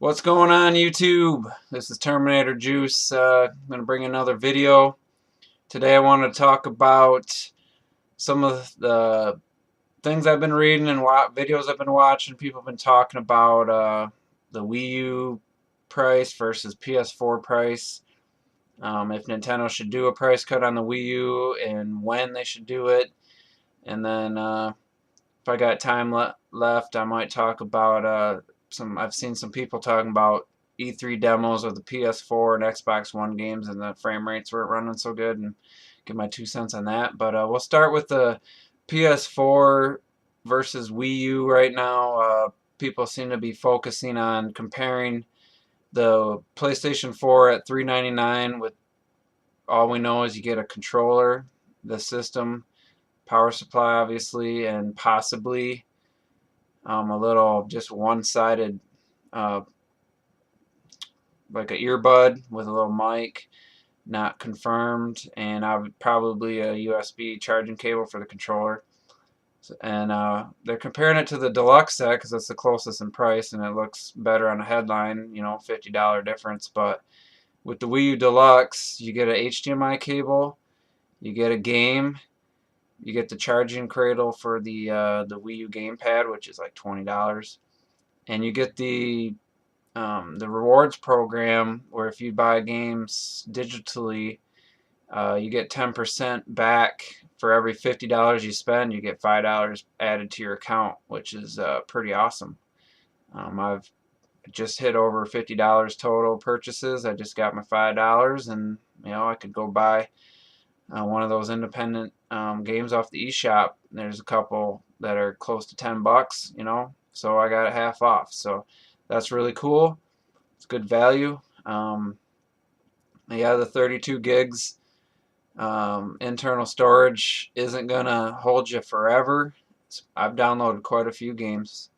What's going on, YouTube? This is Terminator Juice. I'm going to bring another video. Today I want to talk about some of the things I've been reading and videos I've been watching. People have been talking about the Wii U price versus PS4 price. If Nintendo should do a price cut on the Wii U and when they should do it. And then if I got time left, I might talk about I've seen some people talking about E3 demos of the PS4 and Xbox One games, and the frame rates weren't running so good, and give my 2 cents on that. But we'll start with the PS4 versus Wii U right now. People seem to be focusing on comparing the PlayStation 4 at $399 with all we know is you get a controller, the system, power supply obviously, and possibly a little just one-sided like an earbud with a little mic, not confirmed, and probably a USB charging cable for the controller. And they're comparing it to the deluxe set because it's the closest in price and it looks better on a headline, you know, $50 difference. But with the Wii U Deluxe, you get an HDMI cable, you get a game, you get the charging cradle for the Wii U gamepad, which is like $20, and you get the rewards program where if you buy games digitally, you get 10% back for every $50 you spend. You get $5 added to your account, which is pretty awesome. I've just hit over $50 total purchases. I just got my $5, and you know I could go buy one of those independent games off the eShop. There's a couple that are close to $10, you know, so I got it half off. So that's really cool. It's good value. Yeah, the 32 gigs internal storage isn't gonna hold you forever. I've downloaded quite a few games,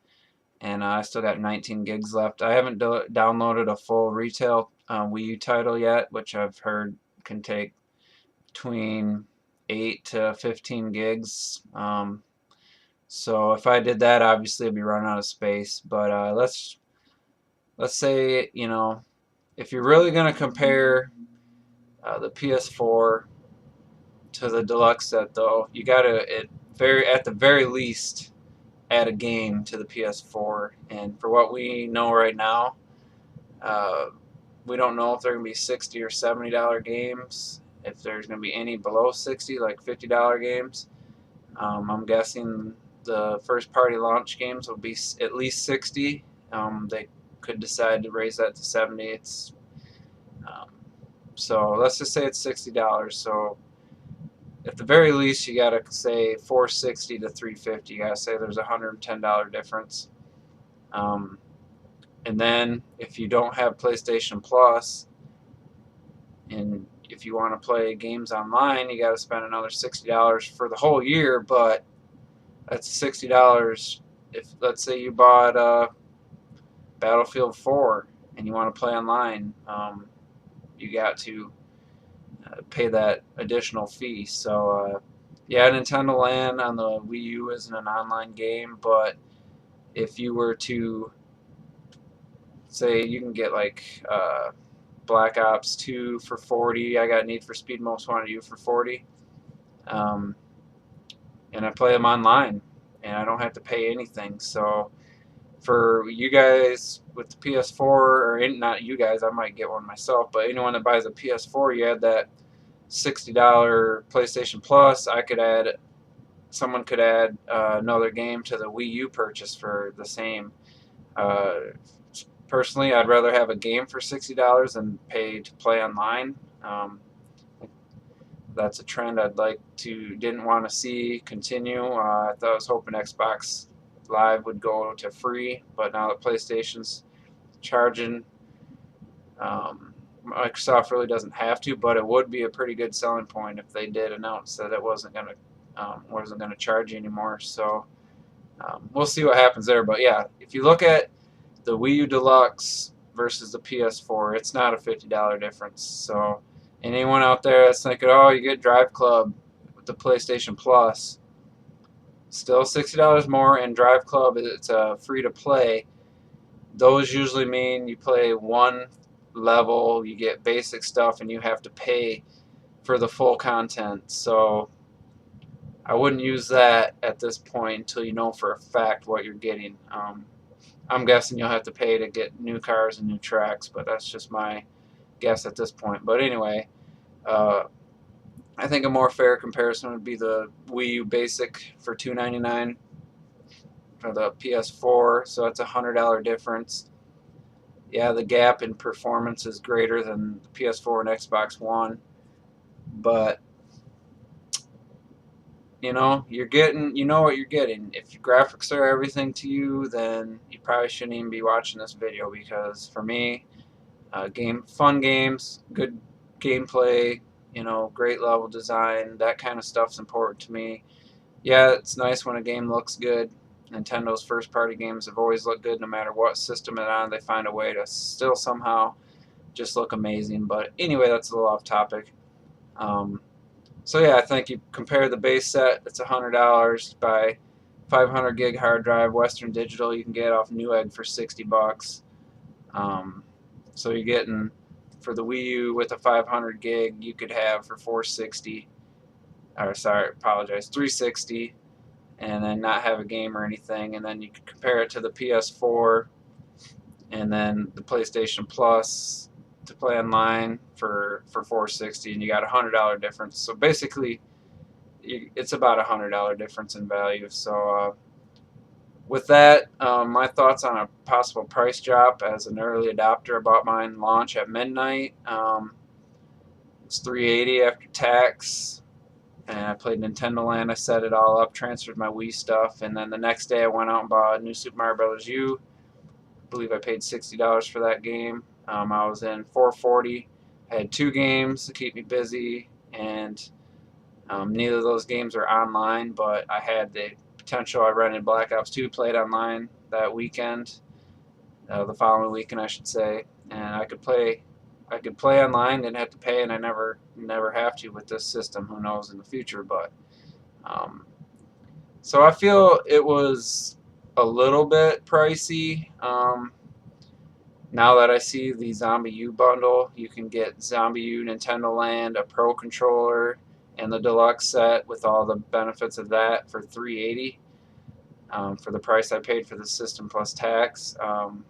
and I still got 19 gigs left. I haven't downloaded a full retail Wii U title yet, which I've heard can take between 8 to 15 gigs. So if I did that, obviously I'd be running out of space. But let's say, you know, if you're really going to compare the PS4 to the deluxe set, though, you got to at the very least add a game to the PS4. And for what we know right now, we don't know if they're going to be $60 or $70 games. If there's going to be any below 60, like $50 games. I'm guessing the first party launch games will be at least 60. They could decide to raise that to 70. So let's just say it's $60. So at the very least, you gotta say $460 to $350. You gotta say there's a $110 difference. And then if you don't have PlayStation Plus, and if you want to play games online, you got to spend another $60 for the whole year. But that's $60 if, let's say, you bought Battlefield 4 and you want to play online. You got to pay that additional fee. So yeah, Nintendo Land on the Wii U isn't an online game, but if you were to say, you can get like Black Ops 2 for $40. I got Need for Speed Most Wanted U for $40. And I play them online, and I don't have to pay anything. So for you guys with the PS4, or not you guys, I might get one myself, but anyone that buys a PS4, you add that $60 PlayStation Plus. Someone could add another game to the Wii U purchase for the same. Personally, I'd rather have a game for $60 than pay to play online. That's a trend didn't want to see continue. I was hoping Xbox Live would go to free, but now that PlayStation's charging, Microsoft really doesn't have to, but it would be a pretty good selling point if they did announce that it wasn't going to charge you anymore. So we'll see what happens there. But yeah, if you look at the Wii U Deluxe versus the PS4, it's not a $50 difference. So anyone out there that's thinking, oh, you get Drive Club with the PlayStation Plus, still $60 more, and Drive Club, it's free to play, those usually mean you play one level, you get basic stuff, and you have to pay for the full content. So I wouldn't use that at this point until you know for a fact what you're getting. I'm guessing you'll have to pay to get new cars and new tracks, but that's just my guess at this point. But anyway, uh, I think a more fair comparison would be the Wii U Basic for $299 for the PS4, so that's $100 difference. Yeah, the gap in performance is greater than the PS4 and Xbox One, but you know you know what you're getting. If your graphics are everything to you, then you probably shouldn't even be watching this video, because for me, fun games, good gameplay, you know, great level design, that kind of stuff's important to me. Yeah, it's nice when a game looks good. Nintendo's first party games have always looked good no matter what system it's on. They find a way to still somehow just look amazing. But anyway, that's a little off topic. Um, so yeah, I think you compare the base set, it's $100. By 500 gig hard drive, Western Digital, you can get off Newegg for $60. So you're getting, for the Wii U with a 500 gig, you could have for 460, or sorry, apologize, 360, and then not have a game or anything. And then you could compare it to the PS4 and then the PlayStation Plus to play online for 460, and you got $100 difference. So basically, it's about $100 difference in value. So with that, my thoughts on a possible price drop. As an early adopter, I bought mine launch at midnight. It's $380 after tax, and I played Nintendo Land. I set it all up, transferred my Wii stuff, and then the next day I went out and bought New Super Mario Bros. U. I believe I paid $60 for that game. I was in 440. I had 2 games to keep me busy, and neither of those games are online, but I had the potential. I rented Black Ops 2, played online that weekend, the following weekend I should say, and I could play online, didn't have to pay, and I never have to with this system. Who knows in the future, but so I feel it was a little bit pricey. Now that I see the Zombie U bundle, you can get Zombie U, Nintendo Land, a Pro controller, and the deluxe set with all the benefits of that for $380, for the price I paid for the system plus tax. I'm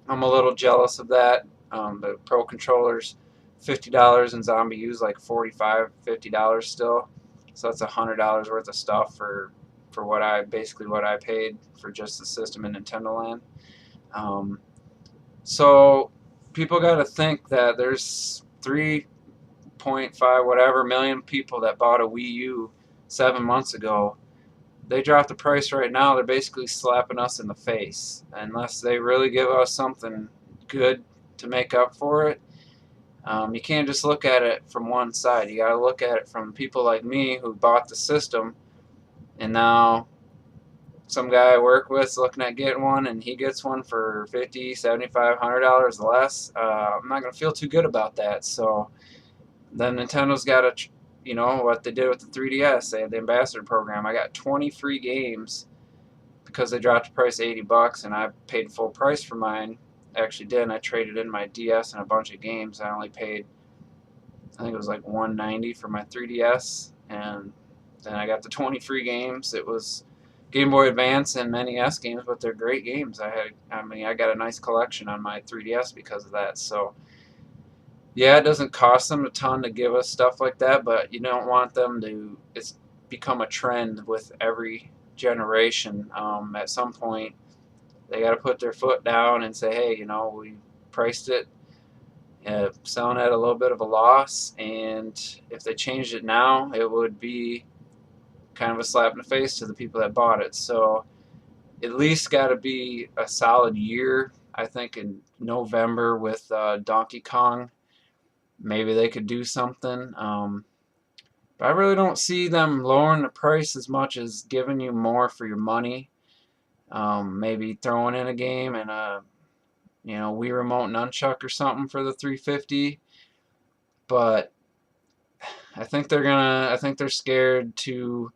a little jealous of that. The Pro controllers, $50, and Zombie U's like $45, $50 still. So that's $100 worth of stuff for what I paid for just the system in Nintendo Land. So people got to think that there's 3.5 whatever million people that bought a Wii U 7 months ago. They drop the price right now, they're basically slapping us in the face. Unless they really give us something good to make up for it. You can't just look at it from one side. You got to look at it from people like me who bought the system, and now some guy I work with is looking at getting one, and he gets one for $50, $75, $100 less. I'm not going to feel too good about that. So then Nintendo's got to, you know, what they did with the 3DS. They had the ambassador program. I got 20 free games because they dropped the price $80, and I paid full price for mine. I actually did, and I traded in my DS and a bunch of games. I only paid, I think it was like $190 for my 3DS, and then I got the 20 free games. It was Game Boy Advance and NES games, but they're great games. I got a nice collection on my 3DS because of that. So yeah, it doesn't cost them a ton to give us stuff like that, but you don't want them to. It's become a trend with every generation. At some point, they got to put their foot down and say, hey, you know, we priced it, selling at a little bit of a loss, and if they changed it now, it would be kind of a slap in the face to the people that bought it. So at least got to be a solid year. I think in November with Donkey Kong, maybe they could do something. But I really don't see them lowering the price as much as giving you more for your money. Maybe throwing in a game and a Wii Remote Nunchuck or something for the $350. But I think they're scared to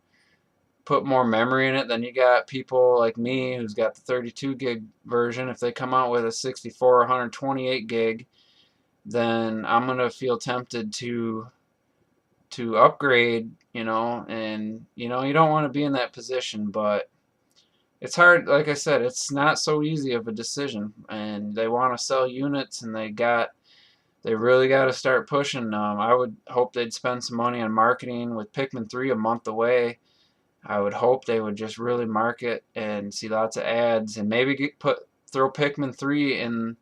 put more memory in it. Then you got people like me who's got the 32 gig version. If they come out with a 64 or 128 gig, then I'm gonna feel tempted to upgrade, and you don't want to be in that position, but it's hard. Like I said, it's not so easy of a decision, and they want to sell units, and they really got to start pushing. I would hope they'd spend some money on marketing. With Pikmin 3 a month away, I would hope they would just really market and see lots of ads, and maybe throw Pikmin 3 in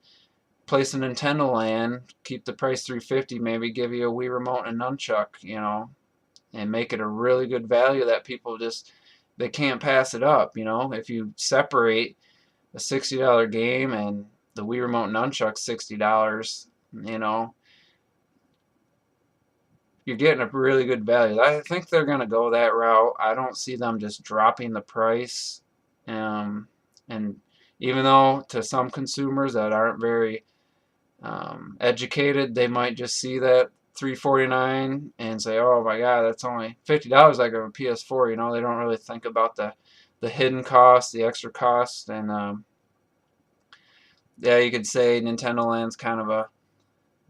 place in Nintendo Land, keep the price 350, maybe give you a Wii remote and nunchuck, and make it a really good value that people they can't pass it up. If you separate a $60 game and the Wii remote nunchuck $60, you're getting a really good value. I think they're going to go that route. I don't see them just dropping the price. And even though to some consumers that aren't very educated, they might just see that $349 and say, "Oh my God, that's only $50 like a PS4." They don't really think about the hidden costs, the extra costs, and yeah, you could say Nintendo Land's kind of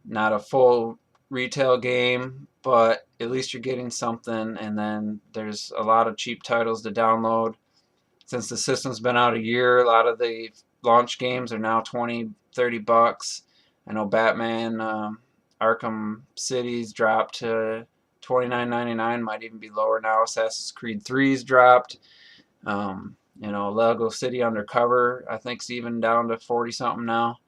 not a full retail game, but at least you're getting something, and then there's a lot of cheap titles to download. Since the system's been out a year, a lot of the launch games are now $20-$30. I know Batman Arkham City's dropped to $29.99, might even be lower now. Assassin's Creed 3's dropped. Lego City Undercover, I think, is even down to 40 something now.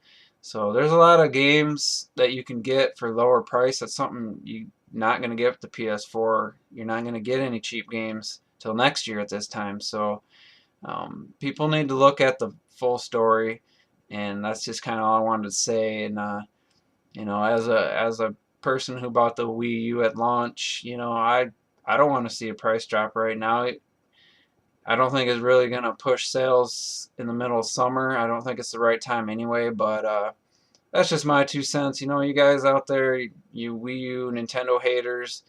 So there's a lot of games that you can get for lower price. That's something you're not going to get with the PS4. You're not going to get any cheap games till next year at this time. So people need to look at the full story, and that's just kind of all I wanted to say. And as a person who bought the Wii U at launch, I don't want to see a price drop right now. I don't think it's really going to push sales in the middle of summer. I don't think it's the right time anyway, but that's just my 2 cents. You guys out there, you Wii U, Nintendo haters,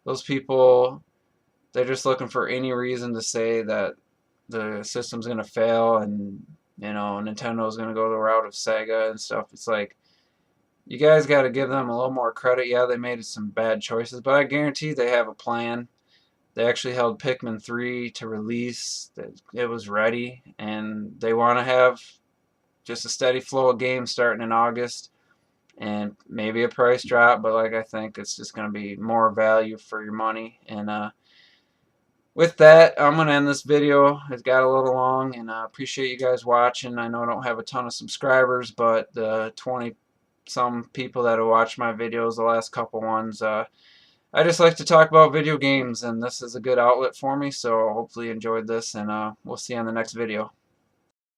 those people, they're just looking for any reason to say that the system's going to fail and, Nintendo's going to go the route of Sega and stuff. It's like, you guys got to give them a little more credit. Yeah, they made some bad choices, but I guarantee they have a plan. They actually held Pikmin 3 to release. It was ready, and they want to have just a steady flow of games starting in August, and maybe a price drop, but I think it's just going to be more value for your money. And with that, I'm going to end this video. It got a little long, and I appreciate you guys watching. I know I don't have a ton of subscribers, but the 20-some people that have watched my videos, the last couple ones, I just like to talk about video games, and this is a good outlet for me, so hopefully you enjoyed this, and we'll see you on the next video.